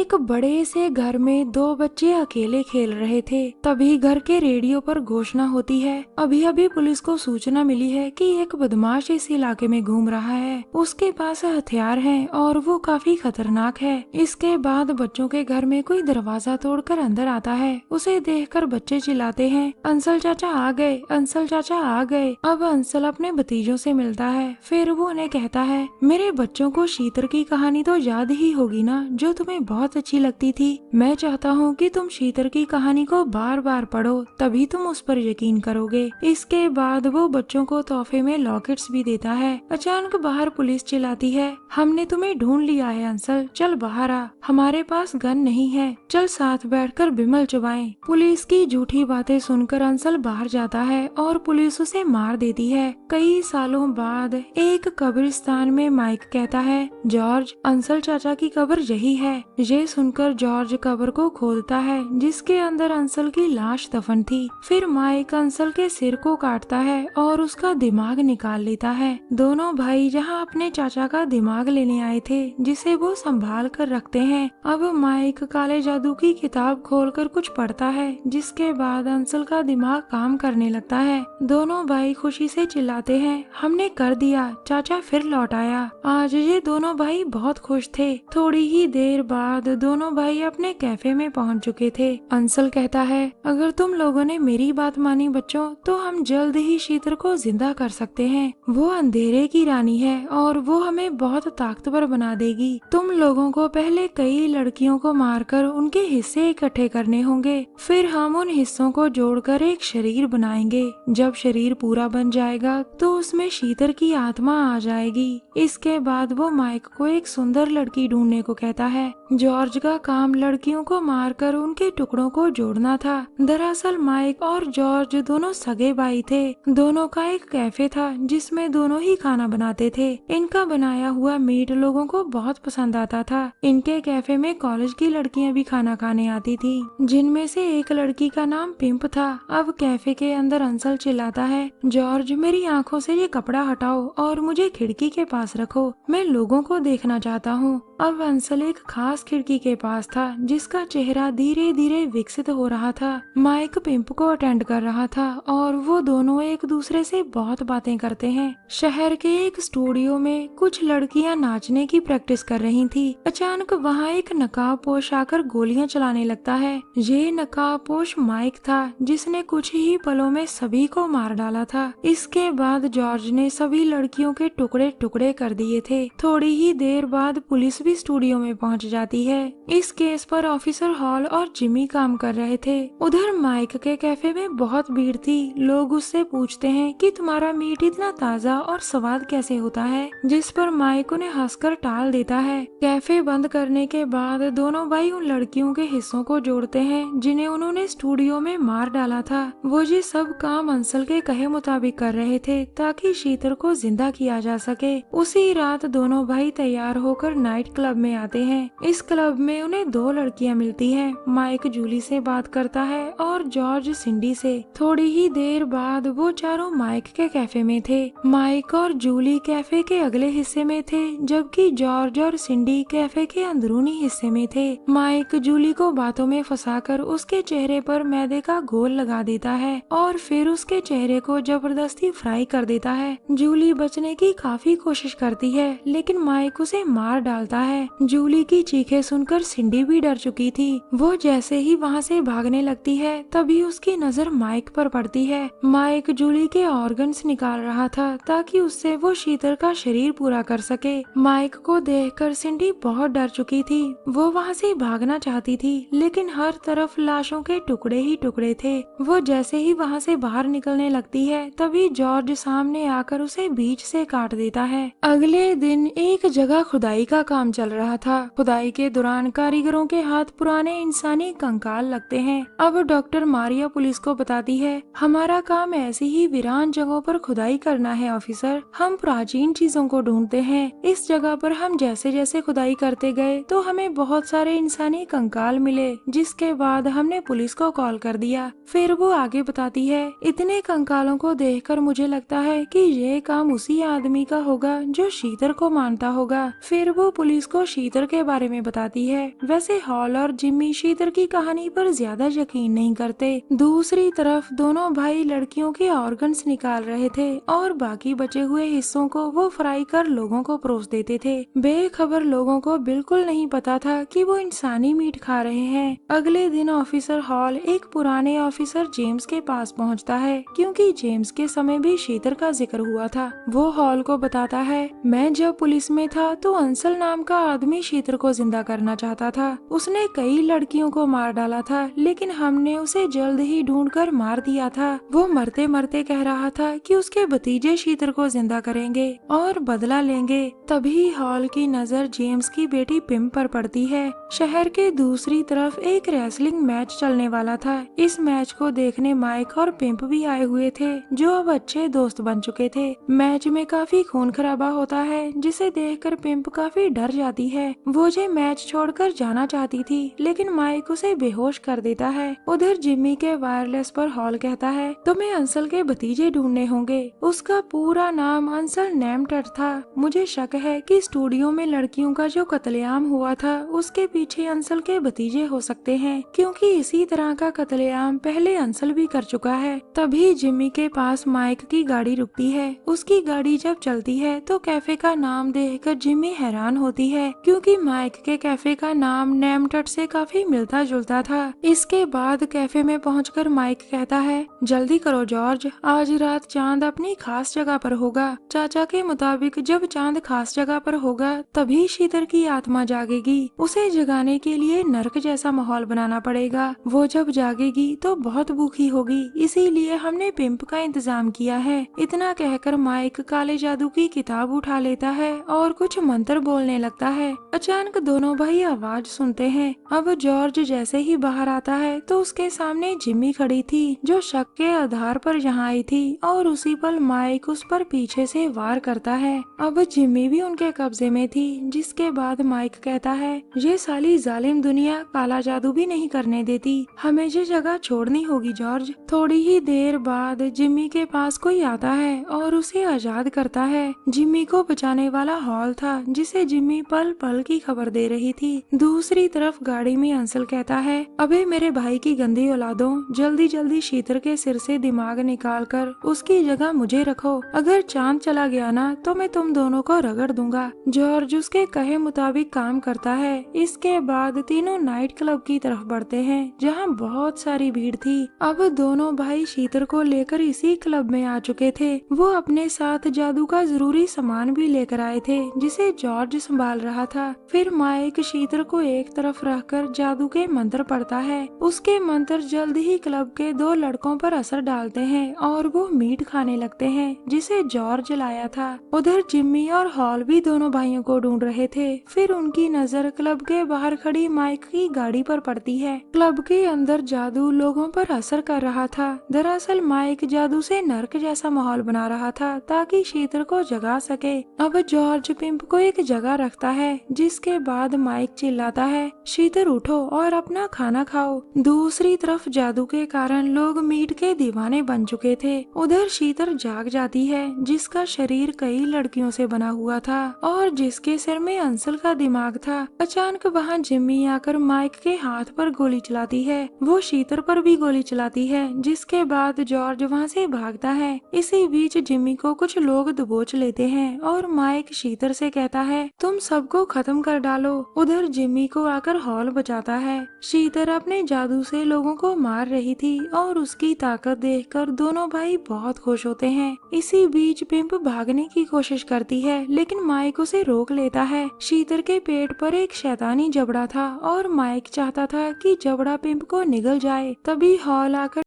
एक बड़े से घर में दो बच्चे अकेले खेल रहे थे। तभी घर के रेडियो पर घोषणा होती है, अभी अभी पुलिस को सूचना मिली है कि एक बदमाश इस इलाके में घूम रहा है। उसके पास हथियार हैं और वो काफी खतरनाक है। इसके बाद बच्चों के घर में कोई दरवाजा तोड़कर अंदर आता है। उसे देखकर बच्चे चिल्लाते हैं, अंसल चाचा आ गए, अंसल चाचा आ गए। अब अंसल अपने भतीजों से मिलता है। फिर वो उन्हें कहता है, मेरे बच्चों को शीतर की कहानी तो याद ही होगी ना, जो तुम्हें बहुत अच्छी लगती थी। मैं चाहता हूँ कि तुम शीतर की कहानी को बार बार पढ़ो, तभी तुम उस पर यकीन करोगे। इसके बाद वो बच्चों को तोहफे में लॉकेट्स भी देता है। अचानक बाहर पुलिस चिल्लाती है, हमने तुम्हें ढूंढ लिया है अंसल, चल बाहर आ। हमारे पास गन नहीं है, चल साथ बैठकर बिमल चबाएं। पुलिस की झूठी बातें सुनकर अंसल बाहर जाता है और पुलिस उसे मार देती है। कई सालों बाद एक कब्रिस्तान में माइक कहता है, जॉर्ज, अंसल चाचा की कब्र यही है। ये सुनकर जॉर्ज कब्र को खोदता है, जिसके अंदर अंसल की लाश दफन थी। फिर माइक अंसल के सिर को काटता है और उसका दिमाग निकाल लेता है। दोनों भाई जहां अपने चाचा का दिमाग लेने आए थे, जिसे वो संभाल कर रखते हैं। अब माइक काले जादू की किताब खोलकर कुछ पढ़ता है, जिसके बाद अंसल का दिमाग काम करने लगता है। दोनों भाई खुशी से चिल्लाते हैं, हमने कर दिया, चाचा फिर लौट आया। आज ये दोनों भाई बहुत खुश थे। थोड़ी ही देर बाद दोनों भाई अपने कैफे में पहुंच चुके थे। अंसल कहता है, अगर तुम लोगों ने मेरी बात मानी बच्चों, तो हम जल्द ही शीतर को जिंदा कर सकते हैं। वो अंधेरे की रानी है और वो हमें बहुत ताकतवर बना देगी। तुम लोगों को पहले कई लड़कियों को मारकर उनके हिस्से इकट्ठे करने होंगे, फिर हम उन हिस्सों को जोड़कर एक शरीर बनाएंगे। जब शरीर पूरा बन जाएगा तो उसमें शीतर की आत्मा आ जाएगी। इसके बाद वो माइक को एक सुंदर लड़की ढूंढने को कहता है। जॉर्ज का काम लड़कियों को मारकर उनके टुकड़ों को जोड़ना था। दरअसल माइक और जॉर्ज दोनों सगे भाई थे। दोनों का एक कैफे था जिसमें दोनों ही खाना बनाते थे। इनका बनाया हुआ मीट लोगों को बहुत पसंद आता था। इनके कैफे में कॉलेज की लड़कियां भी खाना खाने आती थी, जिनमें से एक लड़की का नाम पिंप था। अब कैफे के अंदर अंसल चिल्लाता है, जॉर्ज, मेरी आंखों से ये कपड़ा हटाओ और मुझे खिड़की के पास रखो, मैं लोगों को देखना चाहता हूँ। अब अंसल एक खास खिड़की के पास था, जिसका चेहरा धीरे धीरे विकसित हो रहा था। माइक पिंप को अटेंड कर रहा था और वो दोनों एक दूसरे से बहुत बातें करते हैं। शहर के एक स्टूडियो में कुछ लड़कियां नाचने की प्रैक्टिस कर रही थी। अचानक वहाँ एक नकाबपोश आकर गोलियां चलाने लगता है। ये नकाबपोश माइक था, जिसने कुछ ही पलों में सभी को मार डाला था। इसके बाद जॉर्ज ने सभी लड़कियों के टुकड़े टुकड़े कर दिए थे। थोड़ी ही देर बाद पुलिस भी स्टूडियो में पहुंच जाती है। इस केस पर ऑफिसर हॉल और जिमी काम कर रहे थे। उधर माइक के कैफे में बहुत भीड़ थी। लोग उससे पूछते हैं कि तुम्हारा मीट इतना ताजा और स्वाद कैसे होता है, जिस पर माइक उन्हें हंसकर टाल देता है। कैफे बंद करने के बाद दोनों भाई उन लड़कियों के हिस्सों को जोड़ते हैं, जिन्हें उन्होंने स्टूडियो में मार डाला था। वो ये सब काम अंसल के कहे मुताबिक कर रहे थे, ताकि शीतर को जिंदा किया जा सके। उसी रात दोनों भाई तैयार होकर नाइट क्लब में आते हैं। इस क्लब में उन्हें दो लड़कियां मिलती हैं। माइक जूली से बात करता है और जॉर्ज सिंडी से। थोड़ी ही देर बाद वो चारों माइक के कैफे में थे। माइक और जूली कैफे के अगले हिस्से में थे, जबकि जॉर्ज और सिंडी कैफे के अंदरूनी हिस्से में थे। माइक जूली को बातों में फंसाकर उसके चेहरे पर मैदे का घोल लगा देता है और फिर उसके चेहरे को जबरदस्ती फ्राई कर देता है। जूली बचने की काफी कोशिश करती है, लेकिन माइक उसे मार डालता है। जूली की चीखें सुनकर सिंडी भी डर चुकी थी। वो जैसे ही वहाँ से भागने लगती है, तभी उसकी नजर माइक पर पड़ती है। माइक जूली के ऑर्गन्स निकाल रहा था, ताकि उससे वो शीतर का शरीर पूरा कर सके। माइक को देखकर सिंडी बहुत डर चुकी थी। वो वहाँ से भागना चाहती थी, लेकिन हर तरफ लाशों के टुकड़े ही टुकड़े थे। वो जैसे ही वहाँ से बाहर निकलने लगती है, तभी जॉर्ज सामने आकर उसे बीच से काट देता है। अगले दिन एक जगह खुदाई का काम चल रहा था। खुदाई के दौरान कारीगरों के हाथ पुराने इंसानी कंकाल लगते हैं। अब डॉक्टर मारिया पुलिस को बताती है, हमारा काम ऐसी ही वीरान जगहों पर खुदाई करना है ऑफिसर। हम प्राचीन चीजों को ढूंढते हैं। इस जगह पर हम जैसे जैसे खुदाई करते गए तो हमें बहुत सारे इंसानी कंकाल मिले, जिसके बाद हमने पुलिस को कॉल कर दिया। फिर वो आगे बताती है, इतने कंकालों को देखकर मुझे लगता है कि ये काम उसी आदमी का होगा जो शीतर को मानता होगा। फिर वो पुलिस पुलिस को शीतर के बारे में बताती है। वैसे हॉल और जिम्मी शीतर की कहानी पर ज्यादा यकीन नहीं करते। दूसरी तरफ दोनों भाई लड़कियों के ऑर्गन्स निकाल रहे थे और बाकी बचे हुए हिस्सों को वो फ्राई कर लोगों को परोस देते थे। बेखबर लोगों को बिल्कुल नहीं पता था कि वो इंसानी मीट खा रहे हैं। अगले दिन ऑफिसर हॉल एक पुराने ऑफिसर जेम्स के पास पहुंचता है, क्योंकि जेम्स के समय भी शीतर का जिक्र हुआ था। वो हॉल को बताता है, मैं जब पुलिस में था तो अंसल नाम का आदमी शीतर को जिंदा करना चाहता था। उसने कई लड़कियों को मार डाला था, लेकिन हमने उसे जल्द ही ढूंढकर मार दिया था। वो मरते मरते कह रहा था कि उसके भतीजे शीतर को जिंदा करेंगे और बदला लेंगे। तभी हॉल की नजर जेम्स की बेटी पिम पर पड़ती है। शहर के दूसरी तरफ एक रेसलिंग मैच चलने वाला था। इस मैच को देखने माइक और पिंप भी आए हुए थे, जो अब अच्छे दोस्त बन चुके थे। मैच में काफी खून खराबा होता है, जिसे देखकर पिंप काफी डर जाती है। वो जो मैच छोड़कर जाना चाहती थी, लेकिन माइक उसे बेहोश कर देता है। उधर जिम्मी के वायरलेस पर हॉल कहता है, तुम्हें अंसल के भतीजे ढूंढने होंगे। उसका पूरा नाम अंसल नेमटट था। मुझे शक है कि स्टूडियो में लड़कियों का जो कत्लेआम हुआ था, उसके पीछे अंसल के भतीजे हो सकते हैं, क्योंकि इसी तरह का कत्लेआम पहले अंसल भी कर चुका है। तभी जिम्मी के पास माइक की गाड़ी रुकती है। उसकी गाड़ी जब चलती है तो कैफे का नाम देखकर जिम्मी हैरान होती है, क्योंकि माइक के कैफे का नाम नेमटट से काफी मिलता जुलता था। इसके बाद कैफे में पहुंचकर माइक कहता है, जल्दी करो जॉर्ज, आज रात चांद अपनी खास जगह पर होगा। चाचा के मुताबिक जब चांद खास जगह पर होगा तभी शीतर की आत्मा जागेगी। उसे जगाने के लिए नर्क जैसा माहौल बनाना पड़ेगा। वो जब जागेगी तो बहुत भूखी होगी, इसीलिए हमने पिंप का इंतजाम किया है। इतना कहकर माइक काले जादू की किताब उठा लेता है और कुछ मंत्र बोलने लगता है। अचानक दोनों भाई आवाज सुनते हैं। अब जॉर्ज जैसे ही बाहर आता है तो उसके सामने जिम्मी खड़ी थी, जो शक के आधार पर यहाँ आई थी, और उसी पल माइक उस पर पीछे से वार करता है। अब जिम्मी भी उनके कब्जे में थी, जिसके बाद माइक कहता है, ये साली जालिम दुनिया काला जादू भी नहीं करने देती, हमें ये जगह छोड़नी होगी जॉर्ज। थोड़ी ही देर बाद जिम्मी के पास कोई आता है और उसे आजाद करता है। जिम्मी को बचाने वाला हॉल था, जिसे जिम्मी पल पल की खबर दे रही थी। दूसरी तरफ गाड़ी में अंसल कहता है, अबे मेरे भाई की गंदी औलादों, जल्दी जल्दी शीतर के सिर से दिमाग निकाल कर उसकी जगह मुझे रखो। अगर चांद चला गया ना तो मैं तुम दोनों को रगड़ दूंगा। जॉर्ज उसके कहे मुताबिक काम करता है। इसके बाद तीनों नाइट क्लब की तरफ बढ़ते हैं, जहाँ बहुत सारी भीड़ थी। अब दोनों भाई शीतर को लेकर इसी क्लब में आ चुके थे। वो अपने साथ जादू का जरूरी सामान भी लेकर आए थे, जिसे जॉर्ज संभाल रहा था। फिर माइक शीतर को एक तरफ रखकर जादू के मंत्र पढ़ता है। उसके मंत्र जल्द ही क्लब के दो लड़कों पर असर डालते हैं और वो मीट खाने लगते हैं, जिसे जॉर्ज लाया था। उधर जिम्मी और हॉल भी दोनों भाइयों को ढूंढ रहे थे। फिर उनकी नजर क्लब के बाहर खड़ी माइक की गाड़ी पर पड़ती है। क्लब के अंदर जादू लोगों पर असर कर रहा था। दरअसल माइक जादू से नर्क जैसा माहौल बना रहा था, ताकि शीतर को जगा सके। अब जॉर्ज पिंप को एक जगह रखता है, जिसके बाद माइक चिल्लाता है, शीतर उठो और अपना खाना खाओ। दूसरी तरफ जादू के कारण लोग मीट के दीवाने बन चुके थे। उधर शीतर जाग जाती है, जिसका शरीर कई लड़कियों से बना हुआ था और जिसके सिर में अंसल का दिमाग था। अचानक वहाँ जिम्मी आकर माइक के हाथ पर गोली चलाती है। वो शीतर पर भी गोली चलाती है, जिसके बाद जॉर्ज वहाँ से भागता है। इसी बीच जिम्मी को कुछ लोग दबोच लेते हैं और माइक शीतर से कहता है, तुम सबको खत्म कर डालो। उधर जिम्मी को आकर हॉल बचाता है। शीतर अपने जादू से लोगों को मार रही थी और उसकी ताकत देखकर दोनों भाई बहुत खुश होते हैं। इसी बीच पिंप भागने की कोशिश करती है, लेकिन माइक उसे रोक लेता है। शीतर के पेट पर एक शैतानी जबड़ा था और माइक चाहता था कि जबड़ा पिंप को निगल जाए। तभी हॉल आकर